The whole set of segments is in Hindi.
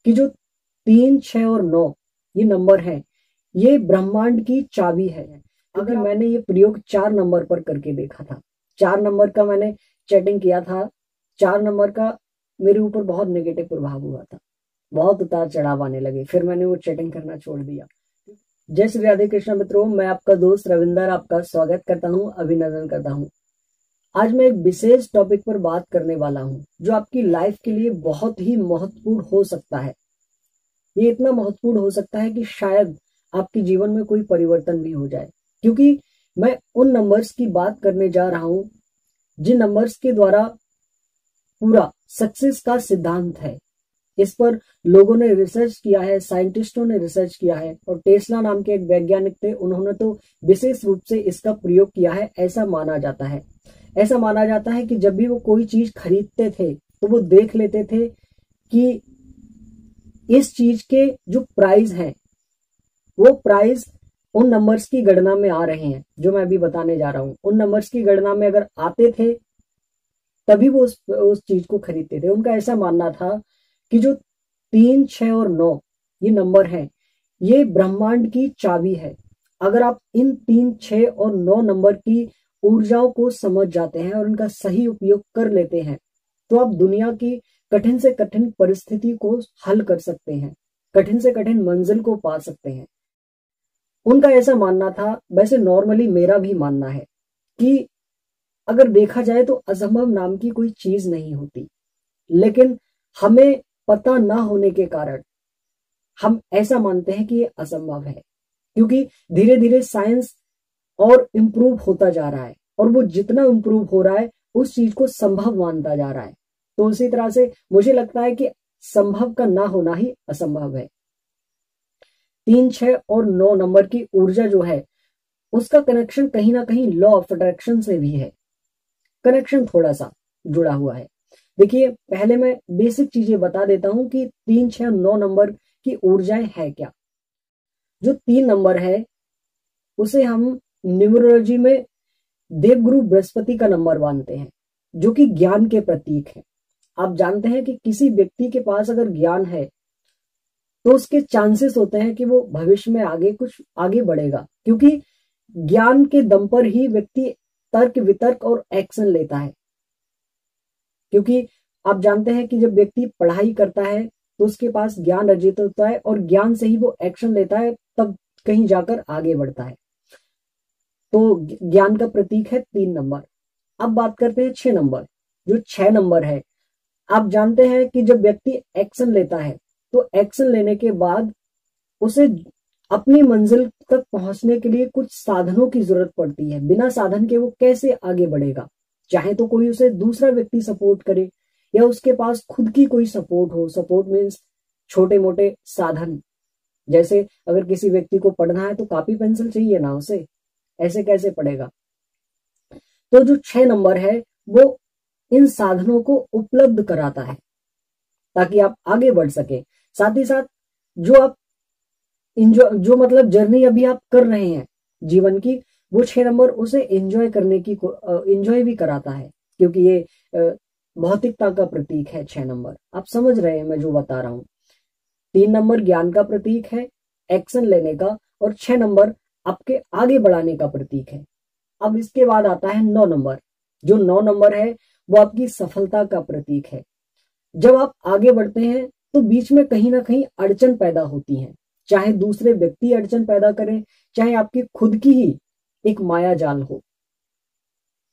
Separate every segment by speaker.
Speaker 1: कि जो 3, 6 और 9 ये नंबर हैं, ये ब्रह्मांड की चाबी है। अगर मैंने ये प्रयोग 4 नंबर पर करके देखा था, 4 नंबर का मैंने चैटिंग किया था, 4 नंबर का मेरे ऊपर बहुत नेगेटिव प्रभाव हुआ था, बहुत उतार चढ़ाव आने लगे, फिर मैंने वो चैटिंग करना छोड़ दिया। जय श्री राधे कृष्ण मित्रों, मैं आपका दोस्त रविंदर आपका स्वागत करता हूँ, अभिनंदन करता हूँ। आज मैं एक विशेष टॉपिक पर बात करने वाला हूँ जो आपकी लाइफ के लिए बहुत ही महत्वपूर्ण हो सकता है। ये इतना महत्वपूर्ण हो सकता है कि शायद आपके जीवन में कोई परिवर्तन भी हो जाए, क्योंकि मैं उन नंबर्स की बात करने जा रहा हूं जिन नंबर्स के द्वारा पूरा सक्सेस का सिद्धांत है। इस पर लोगों ने रिसर्च किया है, साइंटिस्टों ने रिसर्च किया है, और टेस्ला नाम के एक वैज्ञानिक थे, उन्होंने तो विशेष रूप से इसका प्रयोग किया है। ऐसा माना जाता है कि जब भी वो कोई चीज खरीदते थे तो वो देख लेते थे कि इस चीज के जो प्राइस हैं वो प्राइस उन नंबर्स की गणना में आ रहे हैं जो मैं अभी बताने जा रहा हूं। उन नंबर्स की गणना में अगर आते थे तभी वो उस चीज को खरीदते थे। उनका ऐसा मानना था कि जो 3, 6 और 9 ये नंबर हैं, ये ब्रह्मांड की चाबी है। अगर आप इन 3, 6 और 9 नंबर की ऊर्जाओं को समझ जाते हैं और उनका सही उपयोग कर लेते हैं तो आप दुनिया की कठिन से कठिन परिस्थिति को हल कर सकते हैं, कठिन से कठिन मंजिल को पा सकते हैं। उनका ऐसा मानना था, वैसे नॉर्मली मेरा भी मानना है, कि अगर देखा जाए तो असंभव नाम की कोई चीज नहीं होती, लेकिन हमें पता ना होने के कारण हम ऐसा मानते हैं कि ये असंभव है, क्योंकि धीरे धीरे साइंस और इम्प्रूव होता जा रहा है और वो जितना इम्प्रूव हो रहा है उस चीज को संभव मानता जा रहा है। तो उसी तरह से मुझे लगता है कि संभव का ना होना ही असंभव है। 3, 6 और 9 नंबर की ऊर्जा जो है उसका कनेक्शन कहीं ना कहीं लॉ ऑफ अट्रैक्शन से भी है, कनेक्शन थोड़ा सा जुड़ा हुआ है। देखिए, पहले मैं बेसिक चीजें बता देता हूं कि 3, 6 और 9 नंबर की ऊर्जाएं है क्या। जो 3 नंबर है उसे हम न्यूमरोलॉजी में देवगुरु बृहस्पति का नंबर मानते हैं, जो कि ज्ञान के प्रतीक है। आप जानते हैं कि किसी व्यक्ति के पास अगर ज्ञान है तो उसके चांसेस होते हैं कि वो भविष्य में कुछ आगे बढ़ेगा, क्योंकि ज्ञान के दम पर ही व्यक्ति तर्क वितर्क और एक्शन लेता है। क्योंकि आप जानते हैं कि जब व्यक्ति पढ़ाई करता है तो उसके पास ज्ञान अर्जित होता है और ज्ञान से ही वो एक्शन लेता है, तब कहीं जाकर आगे बढ़ता है। तो ज्ञान का प्रतीक है 3 नंबर। अब बात करते हैं 6 नंबर। जो 6 नंबर है, आप जानते हैं कि जब व्यक्ति एक्शन लेता है तो एक्शन लेने के बाद उसे अपनी मंजिल तक पहुंचने के लिए कुछ साधनों की जरूरत पड़ती है। बिना साधन के वो कैसे आगे बढ़ेगा? चाहे तो कोई उसे दूसरा व्यक्ति सपोर्ट करे या उसके पास खुद की कोई सपोर्ट हो। सपोर्ट मीन्स छोटे मोटे साधन, जैसे अगर किसी व्यक्ति को पढ़ना है तो कॉपी पेंसिल चाहिए ना उसे, ऐसे कैसे पढ़ेगा? तो जो 6 नंबर है वो इन साधनों को उपलब्ध कराता है ताकि आप आगे बढ़ सके। साथ ही साथ जो आप जो मतलब जर्नी अभी आप कर रहे हैं जीवन की, वो 6 नंबर उसे एंजॉय करने की एंजॉय भी कराता है, क्योंकि ये भौतिकता का प्रतीक है 6 नंबर। आप समझ रहे हैं मैं जो बता रहा हूं। 3 नंबर ज्ञान का प्रतीक है, एक्शन लेने का, और 6 नंबर आपके आगे बढ़ाने का प्रतीक है। अब इसके बाद आता है 9 नंबर। जो 9 नंबर है वो आपकी सफलता का प्रतीक है। जब आप आगे बढ़ते हैं तो बीच में कहीं ना कहीं अड़चन पैदा होती है, चाहे दूसरे व्यक्ति अड़चन पैदा करें, चाहे आपकी खुद की ही एक माया जाल हो,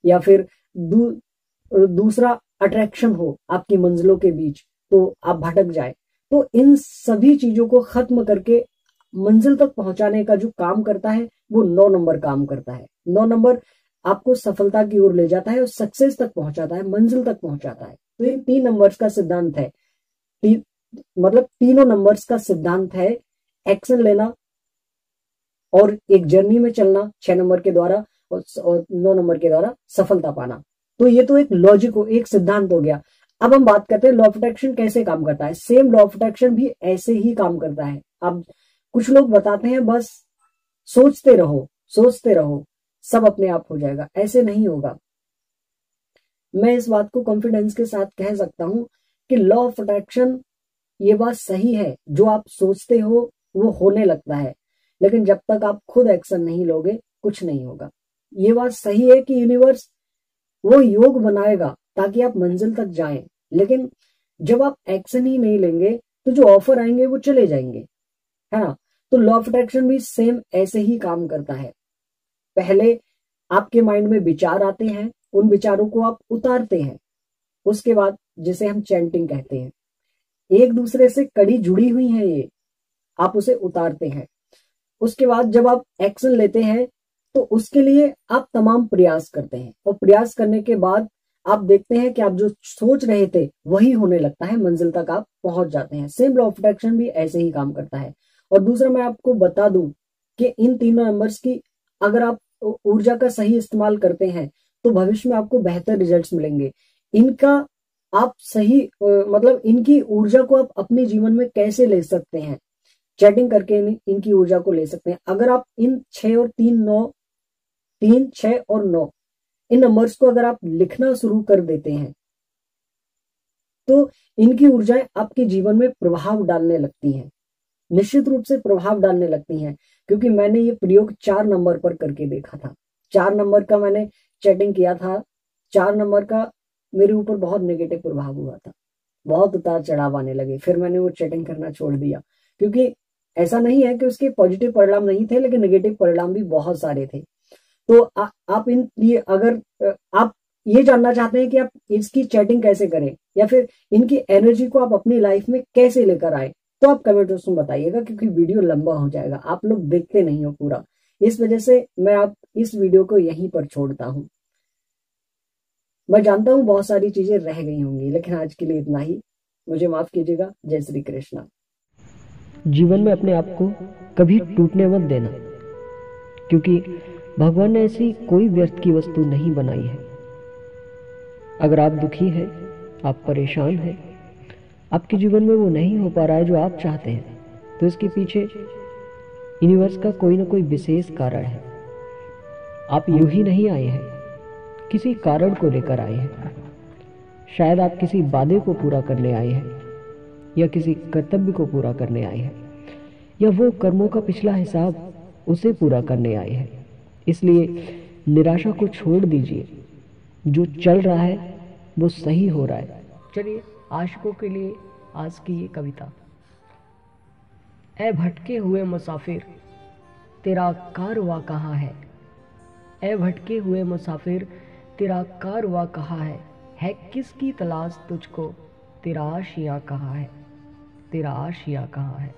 Speaker 1: या फिर दूसरा अट्रैक्शन हो आपकी मंजिलों के बीच, तो आप भटक जाए। तो इन सभी चीजों को खत्म करके मंजिल तक पहुंचाने का जो काम करता है वो 9 नंबर काम करता है। 9 नंबर आपको सफलता की ओर ले जाता है और सक्सेस तक पहुंचाता है, मंजिल तक पहुंचाता है। तो इन 3 नंबर्स का सिद्धांत है, मतलब तीनों नंबर्स का सिद्धांत है एक्शन लेना और एक जर्नी में चलना 6 नंबर के द्वारा और 9 नंबर के द्वारा सफलता पाना। तो ये तो एक लॉजिक हो, एक सिद्धांत हो गया। अब हम बात करते हैं लॉ ऑफ अट्रैक्शन कैसे काम करता है। सेम लॉ ऑफ अट्रैक्शन भी ऐसे ही काम करता है। अब कुछ लोग बताते हैं बस सोचते रहो सब अपने आप हो जाएगा। ऐसे नहीं होगा। मैं इस बात को कॉन्फिडेंस के साथ कह सकता हूं कि लॉ ऑफ अट्रैक्शन ये बात सही है, जो आप सोचते हो वो होने लगता है, लेकिन जब तक आप खुद एक्शन नहीं लोगे कुछ नहीं होगा। ये बात सही है कि यूनिवर्स वो योग बनाएगा ताकि आप मंजिल तक जाएं, लेकिन जब आप एक्शन ही नहीं लेंगे तो जो ऑफर आएंगे वो चले जाएंगे, है ना। तो लॉ ऑफ अट्रैक्शन भी सेम ऐसे ही काम करता है। पहले आपके माइंड में विचार आते हैं, उन विचारों को आप उतारते हैं, उसके बाद जिसे हम चैंटिंग कहते हैं, एक दूसरे से कड़ी जुड़ी हुई है ये, आप उसे उतारते हैं। उसके बाद जब आप एक्शन लेते हैं तो उसके लिए आप तमाम प्रयास करते हैं, और प्रयास करने के बाद आप देखते हैं कि आप जो सोच रहे थे वही होने लगता है, मंजिल तक आप पहुंच जाते हैं। सेम लॉ ऑफ अट्रैक्शन भी ऐसे ही काम करता है। और दूसरा मैं आपको बता दूं कि इन तीनों नंबर्स की अगर आप ऊर्जा का सही इस्तेमाल करते हैं तो भविष्य में आपको बेहतर रिजल्ट्स मिलेंगे। इनका आप सही मतलब इनकी ऊर्जा को आप अपने जीवन में कैसे ले सकते हैं, चैटिंग करके इनकी ऊर्जा को ले सकते हैं। अगर आप इन 6 और 3 6 और 9 इन नंबर्स को अगर आप लिखना शुरू कर देते हैं तो इनकी ऊर्जाएं आपके जीवन में प्रभाव डालने लगती हैं, निश्चित रूप से प्रभाव डालने लगती हैं। क्योंकि मैंने ये प्रयोग 4 नंबर पर करके देखा था। 4 नंबर का मैंने चैटिंग किया था, 4 नंबर का मेरे ऊपर बहुत नेगेटिव प्रभाव हुआ था, बहुत उतार चढ़ाव आने लगे। फिर मैंने वो चैटिंग करना छोड़ दिया, क्योंकि ऐसा नहीं है कि उसके पॉजिटिव परिणाम नहीं थे, लेकिन नेगेटिव परिणाम भी बहुत सारे थे। तो आप इन ये अगर आप ये जानना चाहते हैं कि आप इसकी चैटिंग कैसे करें या फिर इनकी एनर्जी को आप अपनी लाइफ में कैसे लेकर आए, तो आप कमेंट बॉक्स में बताइएगा, क्योंकि वीडियो लंबा हो जाएगा, आप लोग देखते नहीं हो पूरा, इस वजह से मैं आप इस वीडियो को यहीं पर छोड़ता हूं। मैं जानता हूं बहुत सारी चीजें रह गई होंगी, लेकिन आज के लिए इतना ही, मुझे माफ कीजिएगा। जय श्री कृष्णा।
Speaker 2: जीवन में अपने आप को कभी टूटने मत देना, क्योंकि भगवान ने ऐसी कोई व्यर्थ की वस्तु नहीं बनाई है। अगर आप दुखी हैं, आप परेशान हैं, आपके जीवन में वो नहीं हो पा रहा है जो आप चाहते हैं, तो इसके पीछे यूनिवर्स का कोई ना कोई विशेष कारण है। आप यूं ही नहीं आए हैं, किसी कारण को लेकर आए हैं। शायद आप किसी वादे को पूरा करने आए हैं, या किसी कर्तव्य को पूरा करने आए हैं, या वो कर्मों का पिछला हिसाब उसे पूरा करने आए हैं। इसलिए निराशा को छोड़ दीजिए, जो चल रहा है वो सही हो रहा है। चलिए आशिकों के लिए आज की ये कविता। ए भटके हुए मुसाफिर तेरा कारवां कहाँ है। ए भटके हुए मुसाफिर तेरा कारवां कहाँ है किसकी तलाश तुझको, तेरा आशियाँ कहाँ है, तेरा आशियाँ कहाँ है।